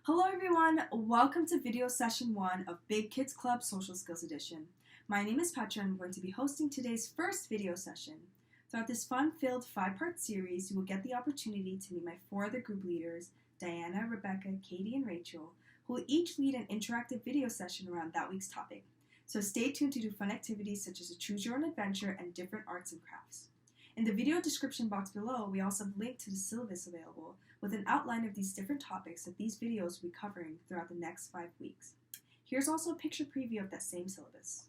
Hello everyone, welcome to video session 1 of Big Kidz Club Social Skills Edition. My name is Petra and I'm going to be hosting today's first video session. Throughout this fun-filled 5-part series, you will get the opportunity to meet my 4 other group leaders, Diana, Rebecca, Katie, and Rachel, who will each lead an interactive video session around that week's topic. So stay tuned to do fun activities such as a choose your own adventure and different arts and crafts. In the video description box below, we also have a link to the syllabus available with an outline of these different topics that these videos will be covering throughout the next 5 weeks. Here's also a picture preview of that same syllabus.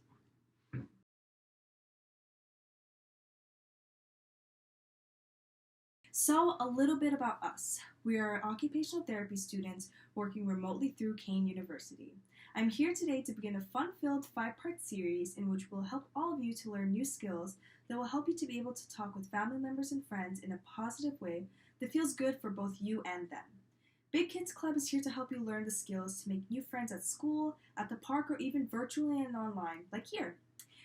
So, a little bit about us. We are occupational therapy students working remotely through Kane University. I'm here today to begin a fun-filled 5-part series in which we'll help all of you to learn new skills that will help you to be able to talk with family members and friends in a positive way that feels good for both you and them. Big Kidz Club is here to help you learn the skills to make new friends at school, at the park, or even virtually and online, like here.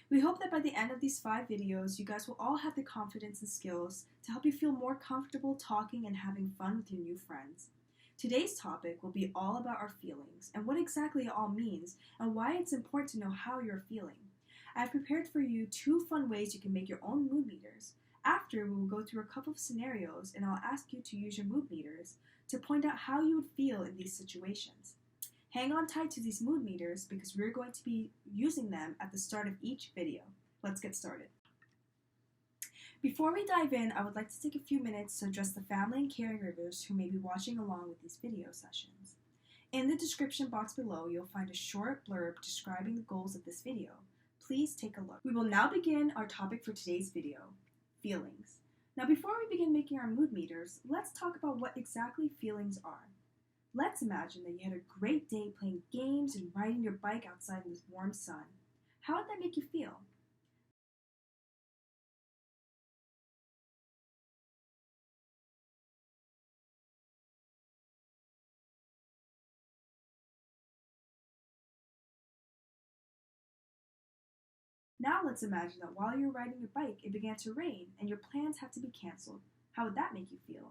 We hope that by the end of these 5 videos, you guys will all have the confidence and skills to help you feel more comfortable talking and having fun with your new friends. Today's topic will be all about our feelings and what exactly it all means and why it's important to know how you're feeling. I've prepared for you 2 fun ways you can make your own mood meters. After, we will go through a couple of scenarios and I'll ask you to use your mood meters to point out how you would feel in these situations. Hang on tight to these mood meters because we're going to be using them at the start of each video. Let's get started. Before we dive in, I would like to take a few minutes to address the family and caregivers who may be watching along with these video sessions. In the description box below, you'll find a short blurb describing the goals of this video. Please take a look. We will now begin our topic for today's video, feelings. Now before we begin making our mood meters, let's talk about what exactly feelings are. Let's imagine that you had a great day playing games and riding your bike outside in the warm sun. How would that make you feel? Now let's imagine that while you're riding your bike, it began to rain and your plans had to be canceled. How would that make you feel?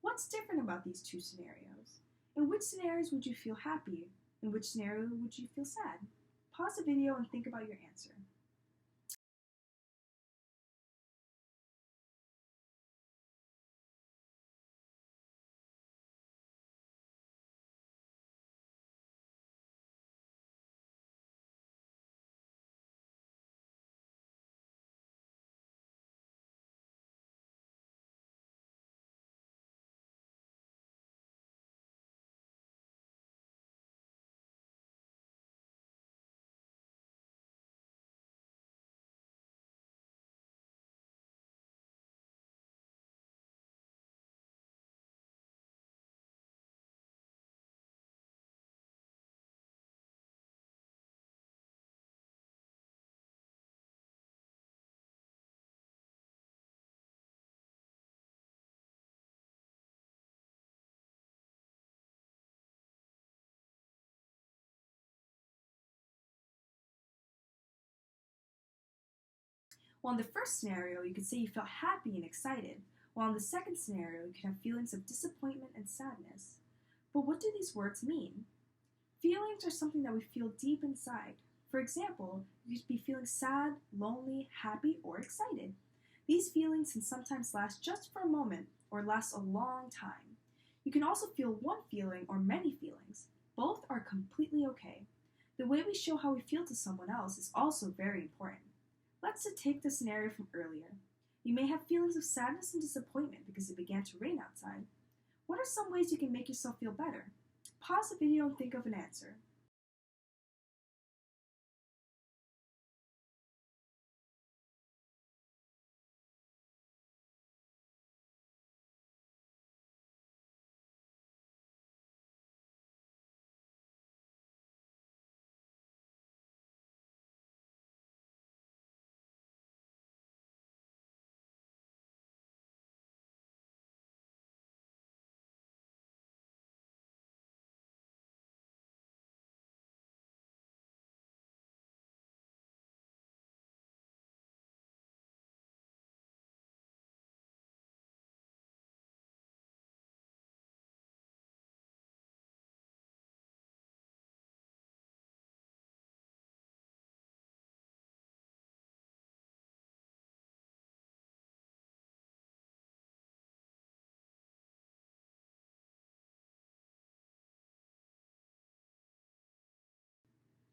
What's different about these 2 scenarios? In which scenarios would you feel happy? In which scenario would you feel sad? Pause the video and think about your answer. While in the first scenario, you could say you felt happy and excited, while in the second scenario, you could have feelings of disappointment and sadness. But what do these words mean? Feelings are something that we feel deep inside. For example, you could be feeling sad, lonely, happy, or excited. These feelings can sometimes last just for a moment or last a long time. You can also feel one feeling or many feelings. Both are completely okay. The way we show how we feel to someone else is also very important. Let's take the scenario from earlier. You may have feelings of sadness and disappointment because it began to rain outside. What are some ways you can make yourself feel better? Pause the video and think of an answer.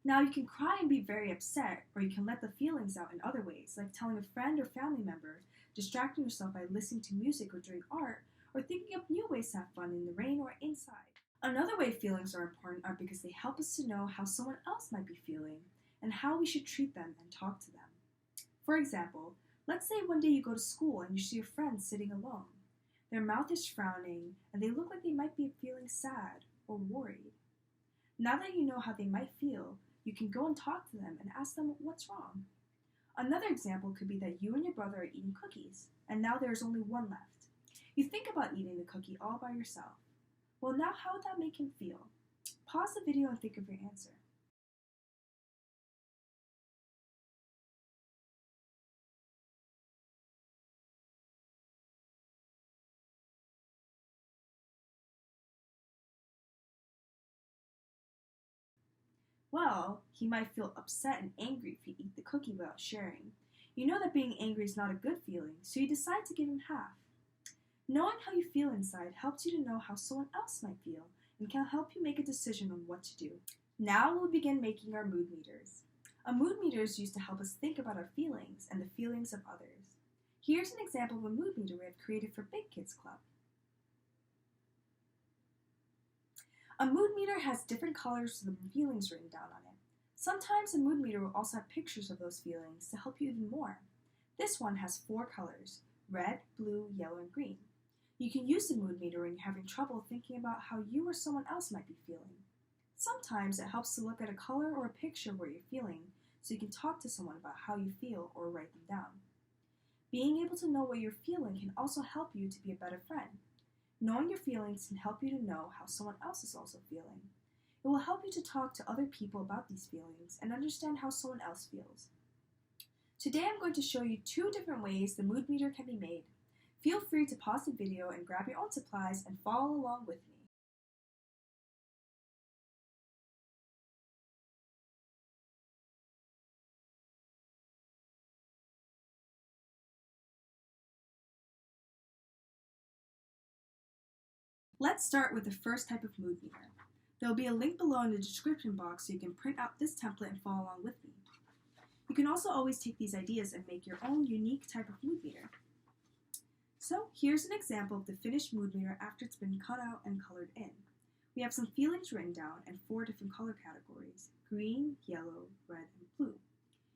Now, you can cry and be very upset, or you can let the feelings out in other ways, like telling a friend or family member, distracting yourself by listening to music or doing art, or thinking of new ways to have fun in the rain or inside. Another way feelings are important are because they help us to know how someone else might be feeling and how we should treat them and talk to them. For example, let's say one day you go to school and you see a friend sitting alone. Their mouth is frowning and they look like they might be feeling sad or worried. Now that you know how they might feel, you can go and talk to them and ask them what's wrong. Another example could be that you and your brother are eating cookies, and now there is only one left. You think about eating the cookie all by yourself. Well, now how would that make him feel? Pause the video and think of your answer. Well, he might feel upset and angry if you eat the cookie without sharing. You know that being angry is not a good feeling, so you decide to give him half. Knowing how you feel inside helps you to know how someone else might feel and can help you make a decision on what to do. Now we'll begin making our mood meters. A mood meter is used to help us think about our feelings and the feelings of others. Here's an example of a mood meter we have created for Big Kidz Club. A mood meter has different colors with the feelings written down on it. Sometimes a mood meter will also have pictures of those feelings to help you even more. This one has 4 colors: red, blue, yellow, and green. You can use the mood meter when you're having trouble thinking about how you or someone else might be feeling. Sometimes it helps to look at a color or a picture of what you're feeling so you can talk to someone about how you feel or write them down. Being able to know what you're feeling can also help you to be a better friend. Knowing your feelings can help you to know how someone else is also feeling. It will help you to talk to other people about these feelings and understand how someone else feels. Today I'm going to show you 2 different ways the mood meter can be made. Feel free to pause the video and grab your own supplies and follow along with me. Let's start with the first type of mood meter. There will be a link below in the description box so you can print out this template and follow along with me. You can also always take these ideas and make your own unique type of mood meter. So here's an example of the finished mood meter after it's been cut out and colored in. We have some feelings written down and 4 different color categories: green, yellow, red, and blue.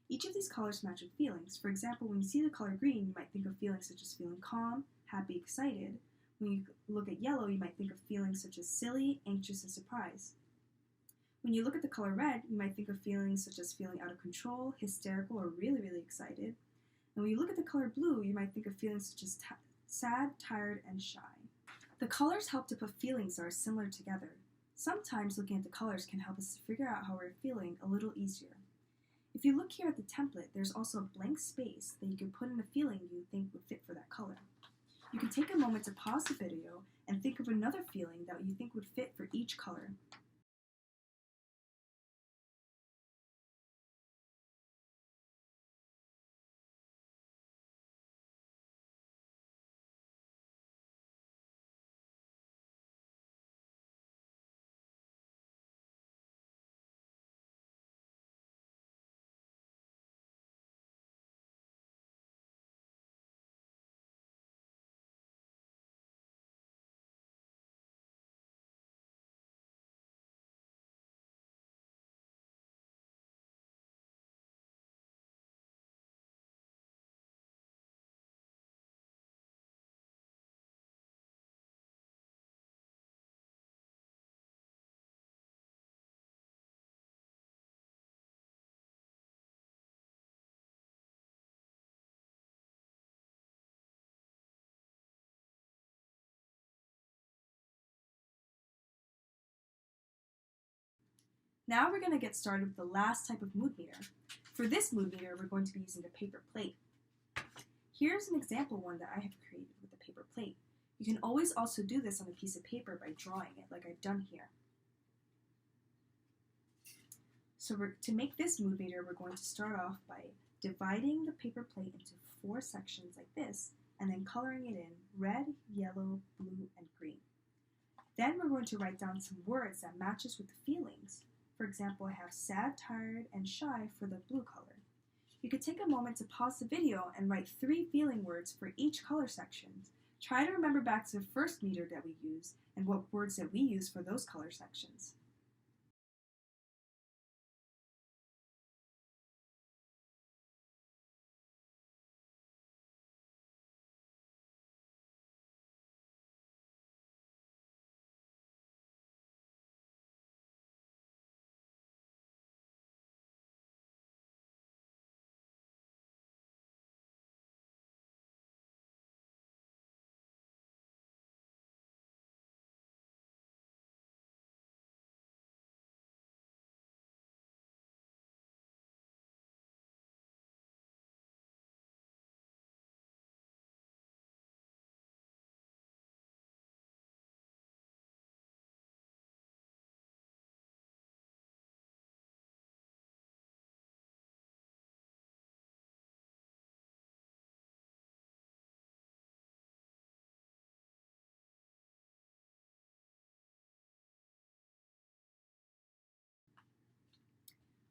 Each of these colors match with feelings. For example, when you see the color green, you might think of feelings such as feeling calm, happy, excited. When you look at yellow, you might think of feelings such as silly, anxious, and surprised. When you look at the color red, you might think of feelings such as feeling out of control, hysterical, or really, really excited. And when you look at the color blue, you might think of feelings such as sad, tired, and shy. The colors help to put feelings that are similar together. Sometimes looking at the colors can help us to figure out how we're feeling a little easier. If you look here at the template, there's also a blank space that you can put in a feeling you think would fit for that color. You can take a moment to pause the video and think of another feeling that you think would fit for each color. Now we're going to get started with the last type of mood meter. For this mood meter, we're going to be using a paper plate. Here's an example one that I have created with a paper plate. You can always also do this on a piece of paper by drawing it, like I've done here. So to make this mood meter, we're going to start off by dividing the paper plate into 4 sections like this, and then coloring it in red, yellow, blue, and green. Then we're going to write down some words that matches with the feelings. For example, I have sad, tired, and shy for the blue color. You could take a moment to pause the video and write 3 feeling words for each color section. Try to remember back to the first meter that we used and what words that we use for those color sections.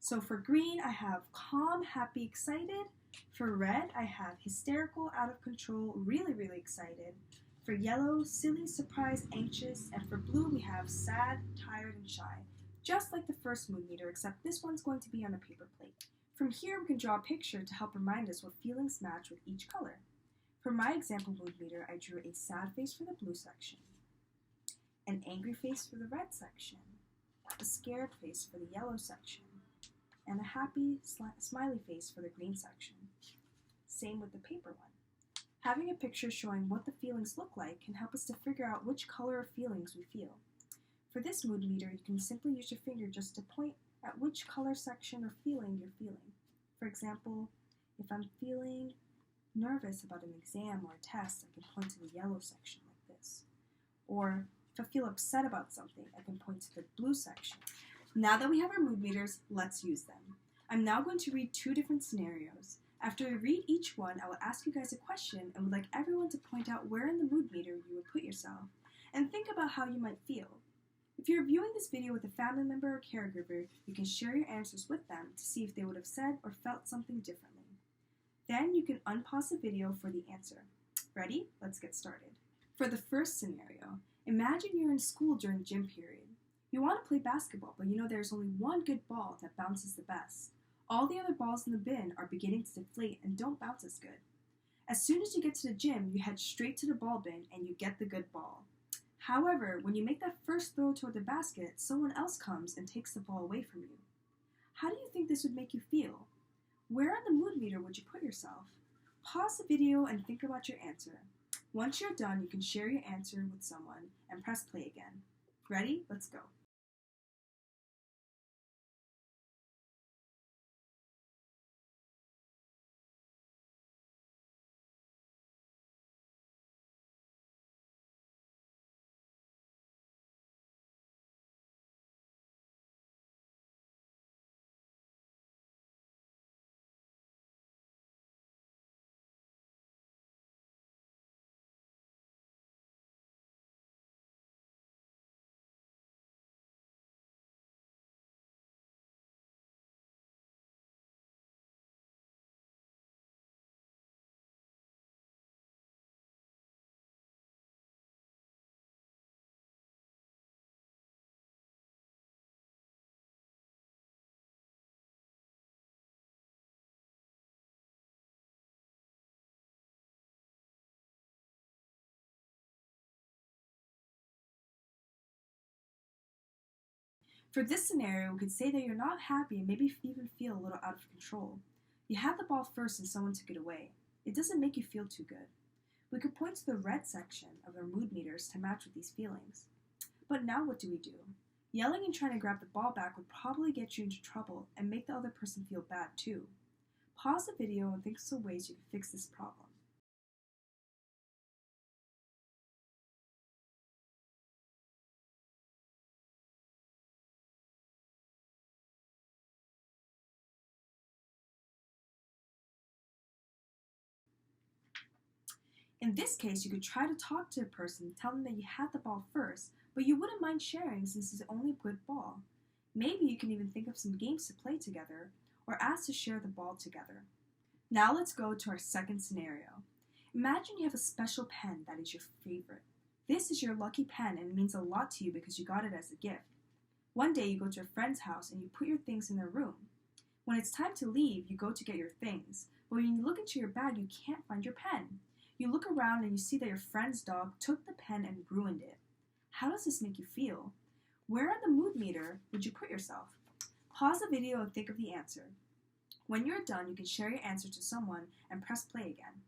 So for green, I have calm, happy, excited. For red, I have hysterical, out of control, really, really excited. For yellow, silly, surprised, anxious. And for blue, we have sad, tired, and shy. Just like the first mood meter, except this one's going to be on a paper plate. From here, we can draw a picture to help remind us what feelings match with each color. For my example mood meter, I drew a sad face for the blue section, an angry face for the red section, a scared face for the yellow section, and a happy, smiley face for the green section. Same with the paper one. Having a picture showing what the feelings look like can help us to figure out which color of feelings we feel. For this mood meter, you can simply use your finger just to point at which color section or feeling you're feeling. For example, if I'm feeling nervous about an exam or a test, I can point to the yellow section like this. Or if I feel upset about something, I can point to the blue section. Now that we have our mood meters, let's use them. I'm now going to read 2 different scenarios. After I read each one, I will ask you guys a question and would like everyone to point out where in the mood meter you would put yourself, and think about how you might feel. If you're viewing this video with a family member or caregiver, you can share your answers with them to see if they would have said or felt something differently. Then you can unpause the video for the answer. Ready? Let's get started. For the first scenario, imagine you're in school during gym period. You want to play basketball, but you know there's only one good ball that bounces the best. All the other balls in the bin are beginning to deflate and don't bounce as good. As soon as you get to the gym, you head straight to the ball bin and you get the good ball. However, when you make that first throw toward the basket, someone else comes and takes the ball away from you. How do you think this would make you feel? Where on the mood meter would you put yourself? Pause the video and think about your answer. Once you're done, you can share your answer with someone and press play again. Ready? Let's go. For this scenario, we could say that you're not happy and maybe even feel a little out of control. You had the ball first and someone took it away. It doesn't make you feel too good. We could point to the red section of our mood meters to match with these feelings. But now what do we do? Yelling and trying to grab the ball back would probably get you into trouble and make the other person feel bad too. Pause the video and think of some ways you can fix this problem. In this case, you could try to talk to a person, tell them that you had the ball first, but you wouldn't mind sharing since it's only a good ball. Maybe you can even think of some games to play together or ask to share the ball together. Now let's go to our second scenario. Imagine you have a special pen that is your favorite. This is your lucky pen and it means a lot to you because you got it as a gift. One day you go to a friend's house and you put your things in their room. When it's time to leave, you go to get your things, but when you look into your bag, you can't find your pen. You look around and you see that your friend's dog took the pen and ruined it. How does this make you feel? Where on the mood meter would you put yourself? Pause the video and think of the answer. When you're done, you can share your answer to someone and press play again.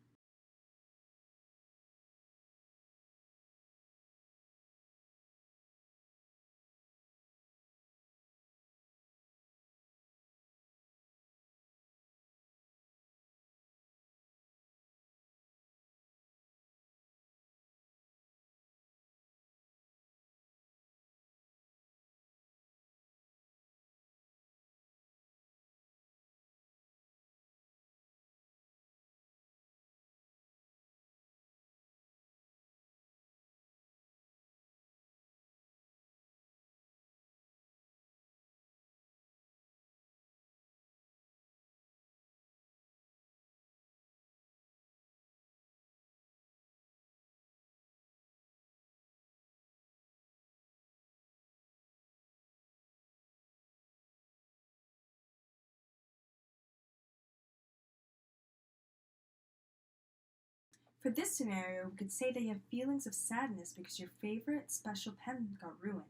For this scenario, we could say that you have feelings of sadness because your favorite special pen got ruined.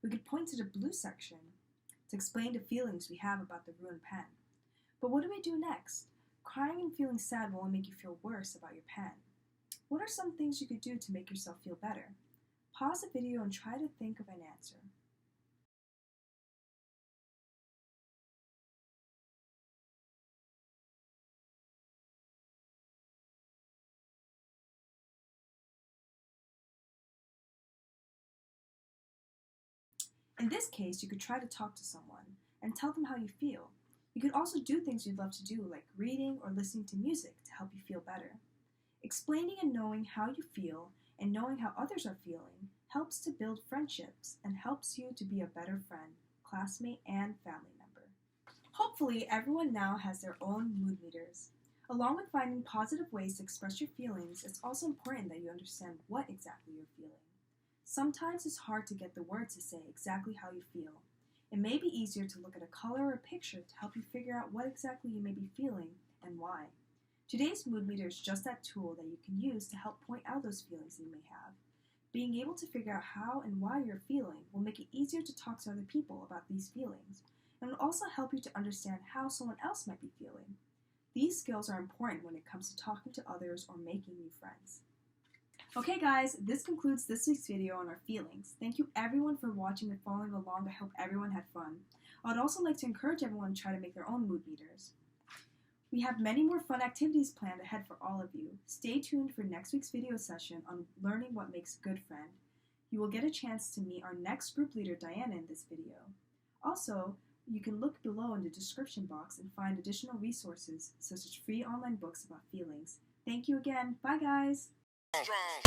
We could point to the blue section to explain the feelings we have about the ruined pen. But what do we do next? Crying and feeling sad will only make you feel worse about your pen. What are some things you could do to make yourself feel better? Pause the video and try to think of an answer. In this case, you could try to talk to someone and tell them how you feel. You could also do things you'd love to do, like reading or listening to music to help you feel better. Explaining and knowing how you feel and knowing how others are feeling helps to build friendships and helps you to be a better friend, classmate, and family member. Hopefully, everyone now has their own mood meters. Along with finding positive ways to express your feelings, it's also important that you understand what exactly you're feeling. Sometimes it's hard to get the words to say exactly how you feel. It may be easier to look at a color or a picture to help you figure out what exactly you may be feeling and why. Today's mood meter is just that tool that you can use to help point out those feelings you may have. Being able to figure out how and why you're feeling will make it easier to talk to other people about these feelings, and will also help you to understand how someone else might be feeling. These skills are important when it comes to talking to others or making new friends. Okay guys, this concludes this week's video on our feelings. Thank you everyone for watching and following along. I hope everyone had fun. I would also like to encourage everyone to try to make their own mood meters. We have many more fun activities planned ahead for all of you. Stay tuned for next week's video session on learning what makes a good friend. You will get a chance to meet our next group leader, Diana, in this video. Also, you can look below in the description box and find additional resources such as free online books about feelings. Thank you again. Bye guys! Strong.